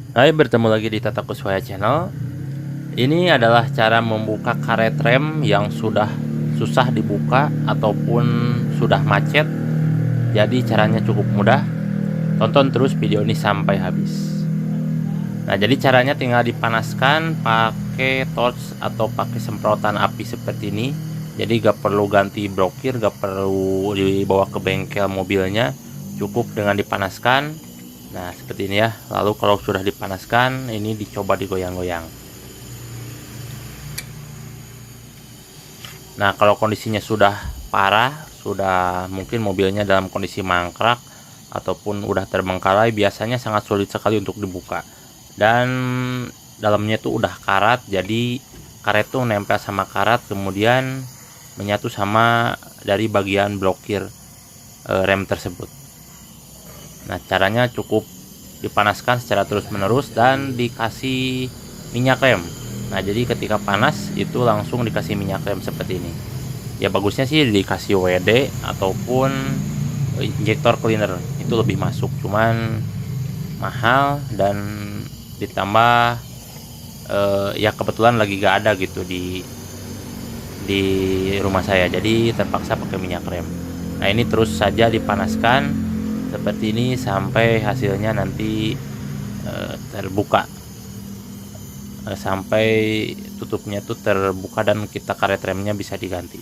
Hai, bertemu lagi di Tata Kuswaya Channel. Ini adalah cara membuka karet rem yang sudah susah dibuka ataupun sudah macet. Jadi caranya cukup mudah. Tonton terus video ini sampai habis. Nah, jadi caranya tinggal dipanaskan pakai torch atau pakai semprotan api seperti ini. Jadi gak perlu ganti blokir, gak perlu dibawa ke bengkel mobilnya. Cukup dengan dipanaskan. Nah, seperti ini ya. Lalu kalau sudah dipanaskan, ini dicoba digoyang-goyang. Nah, kalau kondisinya sudah parah, sudah mungkin mobilnya dalam kondisi mangkrak ataupun udah terbengkalai, biasanya sangat sulit sekali untuk dibuka. Dan dalamnya tuh udah karat, jadi karet tuh nempel sama karat, kemudian menyatu sama dari bagian blokir rem tersebut. Nah, caranya cukup dipanaskan secara terus-menerus dan dikasih minyak rem. Nah, jadi ketika panas itu langsung dikasih minyak rem seperti ini. Ya bagusnya sih dikasih WD ataupun injektor cleaner, itu lebih masuk. Cuman mahal dan ditambah ya kebetulan lagi gak ada gitu di rumah saya. Jadi terpaksa pakai minyak rem. Nah, ini terus saja dipanaskan seperti ini sampai hasilnya nanti terbuka, sampai tutupnya tuh terbuka dan kita karet remnya bisa diganti.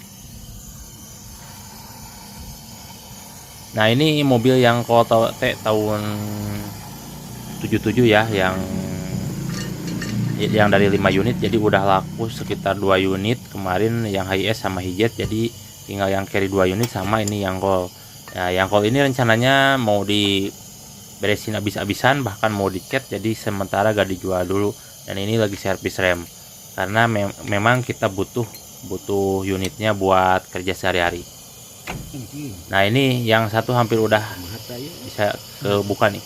Nah, ini mobil yang kalau tahun 77 ya, yang dari 5 unit, jadi udah laku sekitar 2 unit kemarin yang HS sama hijet, jadi tinggal yang carry 2 unit sama ini yang call. Nah, yang call ini rencananya mau diberesin habis-habisan, bahkan mau dicat, jadi sementara gak dijual dulu. Dan ini lagi servis rem karena memang kita butuh unitnya buat kerja sehari-hari. Nah, ini yang satu hampir udah bisa kebuka nih,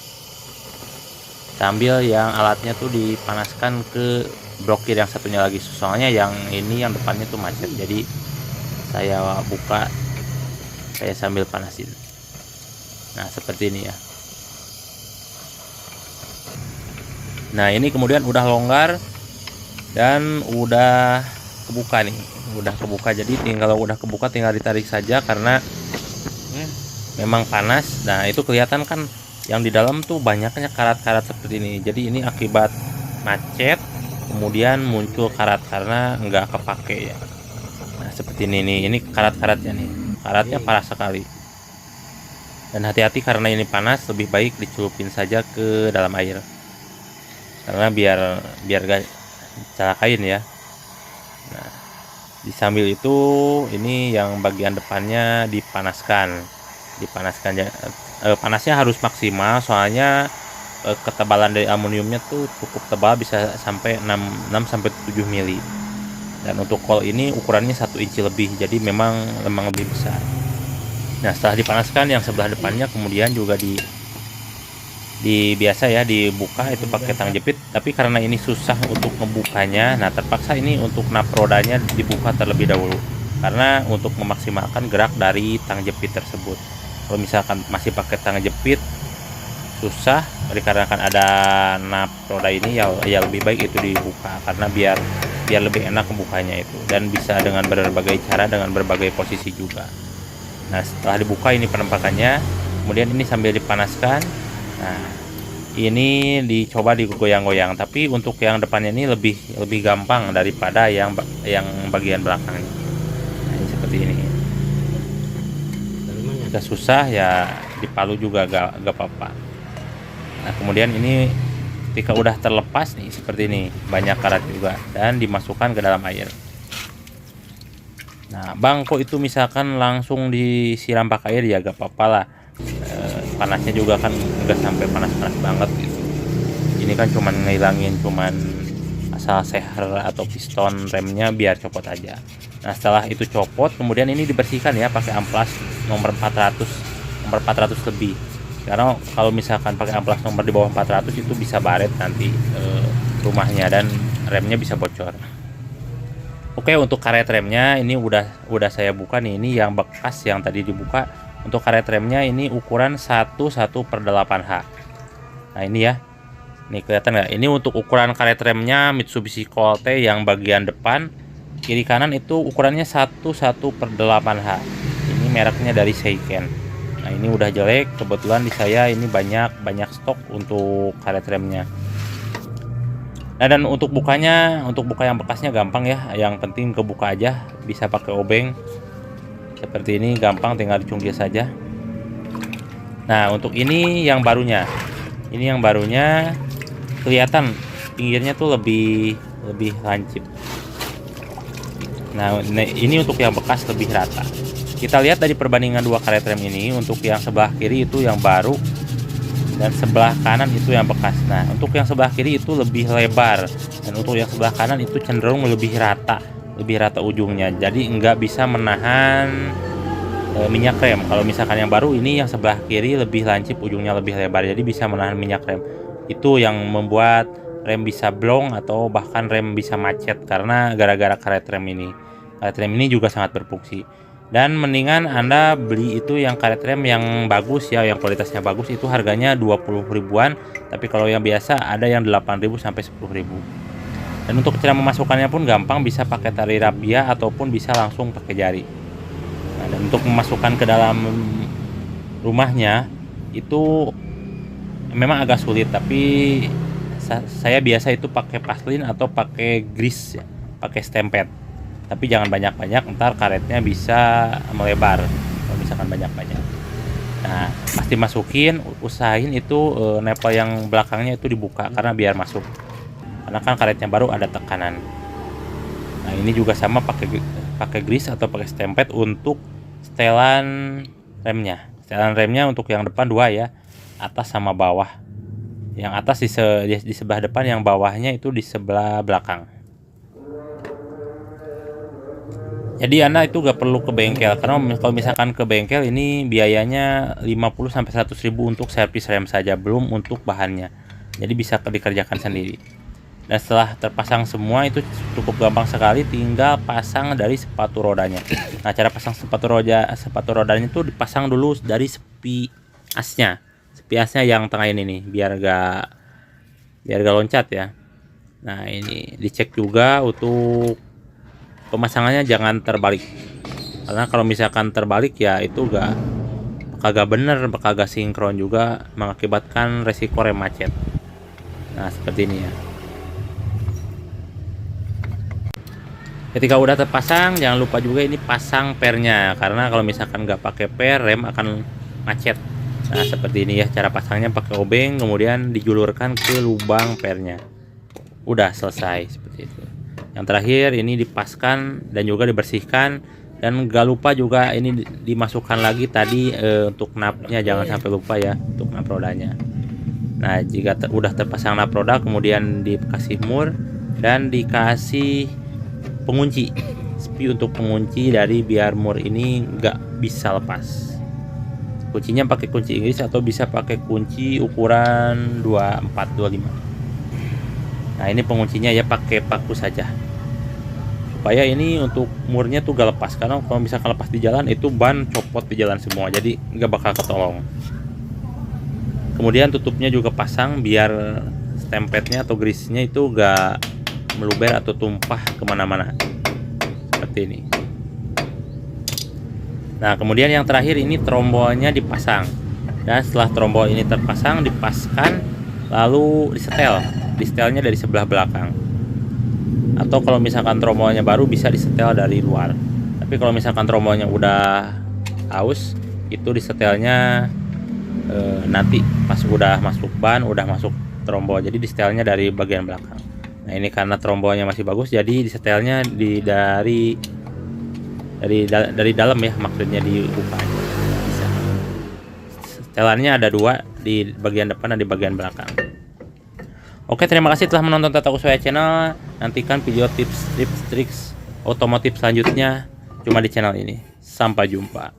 sambil yang alatnya tuh dipanaskan ke blokir yang satunya lagi. Soalnya yang ini yang depannya tuh macet, jadi saya buka, saya sambil panasin. Nah, seperti ini ya. Nah, ini kemudian udah longgar dan udah kebuka nih, udah kebuka. Jadi kalau udah kebuka tinggal ditarik saja karena memang panas. Nah, itu kelihatan kan yang di dalam tuh banyaknya karat-karat seperti ini. Jadi ini akibat macet kemudian muncul karat karena nggak kepake ya. Nah, seperti ini nih, ini karat-karatnya nih, karatnya parah sekali. Dan hati-hati karena ini panas, lebih baik dicelupin saja ke dalam air karena biar gak celakain ya. Nah, di sambil itu ini yang bagian depannya dipanaskan panasnya harus maksimal, soalnya ketebalan dari aluminiumnya tuh cukup tebal, bisa sampai 6 sampai 7 mili. Dan untuk kol ini ukurannya 1 inci lebih, jadi memang lebih besar. Nah, setelah dipanaskan yang sebelah depannya kemudian juga di biasa ya dibuka itu pakai tang jepit, tapi karena ini susah untuk membukanya, nah terpaksa ini untuk nap rodanya dibuka terlebih dahulu karena untuk memaksimalkan gerak dari tang jepit tersebut. Kalau misalkan masih pakai tang jepit susah, dikarenakan ada nap roda ini ya lebih baik itu dibuka karena biar lebih enak membukanya itu, dan bisa dengan berbagai cara, dengan berbagai posisi juga. Nah, setelah dibuka ini penampakannya, kemudian ini sambil dipanaskan. Nah, ini dicoba digoyang-goyang, tapi untuk yang depannya ini lebih gampang daripada yang bagian belakangnya. Nah, ini seperti ini. Jika susah ya dipalu juga gak apa-apa. Nah, kemudian ini ketika udah terlepas nih seperti ini, banyak karat juga, dan dimasukkan ke dalam air. Nah, bang, kok itu misalkan langsung disiram pakai air ya gak apa-apa lah. Panasnya juga kan nggak sampai panas-panas banget gitu. Ini kan cuman ngilangin asal seher atau piston remnya biar copot aja. Nah, setelah itu copot kemudian ini dibersihkan ya pakai amplas nomor 400 lebih. Karena kalau misalkan pakai amplas nomor di bawah 400 itu bisa baret nanti rumahnya dan remnya bisa bocor. Oke, untuk karet remnya ini udah saya buka nih. Ini yang bekas yang tadi dibuka. Untuk karet remnya ini ukuran 11/8H. Nah, ini ya. Nih kelihatan nggak? Ini untuk ukuran karet remnya Mitsubishi Colt yang bagian depan, kiri kanan itu ukurannya 1/8H. Ini mereknya dari Seiken. Nah ini udah jelek, kebetulan di saya ini banyak stok untuk karet remnya. Nah dan untuk bukanya, untuk buka yang bekasnya gampang ya, yang penting kebuka aja, bisa pakai obeng seperti ini, gampang, tinggal dicungkil saja. Nah untuk ini yang barunya, kelihatan pinggirnya tuh lebih lancip. Nah ini untuk yang bekas lebih rata. Kita lihat dari perbandingan dua karet rem ini, untuk yang sebelah kiri itu yang baru dan sebelah kanan itu yang bekas. Nah untuk yang sebelah kiri itu lebih lebar, dan untuk yang sebelah kanan itu cenderung lebih rata ujungnya, jadi nggak bisa menahan minyak rem. Kalau misalkan yang baru ini, yang sebelah kiri lebih lancip, ujungnya lebih lebar, jadi bisa menahan minyak rem. Itu yang membuat rem bisa blong atau bahkan rem bisa macet karena gara-gara karet rem ini. Karet rem ini juga sangat berfungsi. Dan mendingan Anda beli itu yang karet rem yang bagus ya, yang kualitasnya bagus, itu harganya 20 ribuan. Tapi kalau yang biasa ada yang 8.000 sampai 10.000. Dan untuk cara memasukkannya pun gampang, bisa pakai tali rabia ataupun bisa langsung pakai jari. Nah, dan untuk memasukkan ke dalam rumahnya itu memang agak sulit, tapi saya biasa itu pakai paslin atau pakai grease ya, pakai stempet. Tapi jangan banyak-banyak, ntar karetnya bisa melebar kalau misalkan banyak-banyak. Nah pasti masukin, usahain itu nepel yang belakangnya itu dibuka karena biar masuk, karena kan karetnya baru ada tekanan. Nah ini juga sama, pakai grease atau pakai stempet untuk setelan remnya. Setelan remnya untuk yang depan dua ya, atas sama bawah. Yang atas di sebelah depan, yang bawahnya itu di sebelah belakang. Jadi Anda itu gak perlu ke bengkel, karena kalau misalkan ke bengkel ini biayanya 50 sampai 100 ribu untuk servis rem saja, belum untuk bahannya. Jadi bisa dikerjakan sendiri. Dan setelah terpasang semua itu cukup gampang sekali, tinggal pasang dari sepatu rodanya. Nah cara pasang sepatu rodanya itu dipasang dulu dari sepi asnya yang tengah ini nih, biar gak loncat ya. Nah ini dicek juga untuk pemasangannya, jangan terbalik, karena kalau misalkan terbalik ya itu kagak bener, kagak sinkron juga, mengakibatkan resiko rem macet. Nah seperti ini ya. Ketika udah terpasang, jangan lupa juga ini pasang pernya, karena kalau misalkan nggak pakai per, rem akan macet. Nah seperti ini ya cara pasangnya, pakai obeng kemudian dijulurkan ke lubang pernya. Udah selesai seperti itu. Yang terakhir ini dipaskan dan juga dibersihkan, dan gak lupa juga ini dimasukkan lagi tadi untuk napnya, jangan sampai lupa ya untuk nap rodanya. Nah jika udah terpasang nap roda, kemudian dikasih mur dan dikasih pengunci spi untuk pengunci dari biar mur ini nggak bisa lepas. Kuncinya pakai kunci Inggris atau bisa pakai kunci ukuran 2425. Nah ini penguncinya ya pakai paku saja, supaya ini untuk murnya tuh gak lepas, karena kalau misalkan lepas di jalan itu ban copot di jalan semua, jadi nggak bakal ketolong. Kemudian tutupnya juga pasang biar stempetnya atau grease-nya itu gak meluber atau tumpah kemana-mana seperti ini. Nah kemudian yang terakhir ini trombolnya dipasang, dan setelah trombol ini terpasang dipaskan, lalu disetelnya dari sebelah belakang, atau kalau misalkan trombolnya baru bisa disetel dari luar. Tapi kalau misalkan trombolnya udah aus, itu disetelnya nanti pas udah masuk ban, udah masuk trombol, jadi disetelnya dari bagian belakang. Nah ini karena trombolnya masih bagus, jadi disetelnya dari dalam ya, maksudnya dibuka aja bisa. Setelannya ada dua, di bagian depan dan di bagian belakang. Oke, terima kasih telah menonton Tata Kuswaya Channel. Nantikan video tips triks otomotif selanjutnya cuma di channel ini. Sampai jumpa.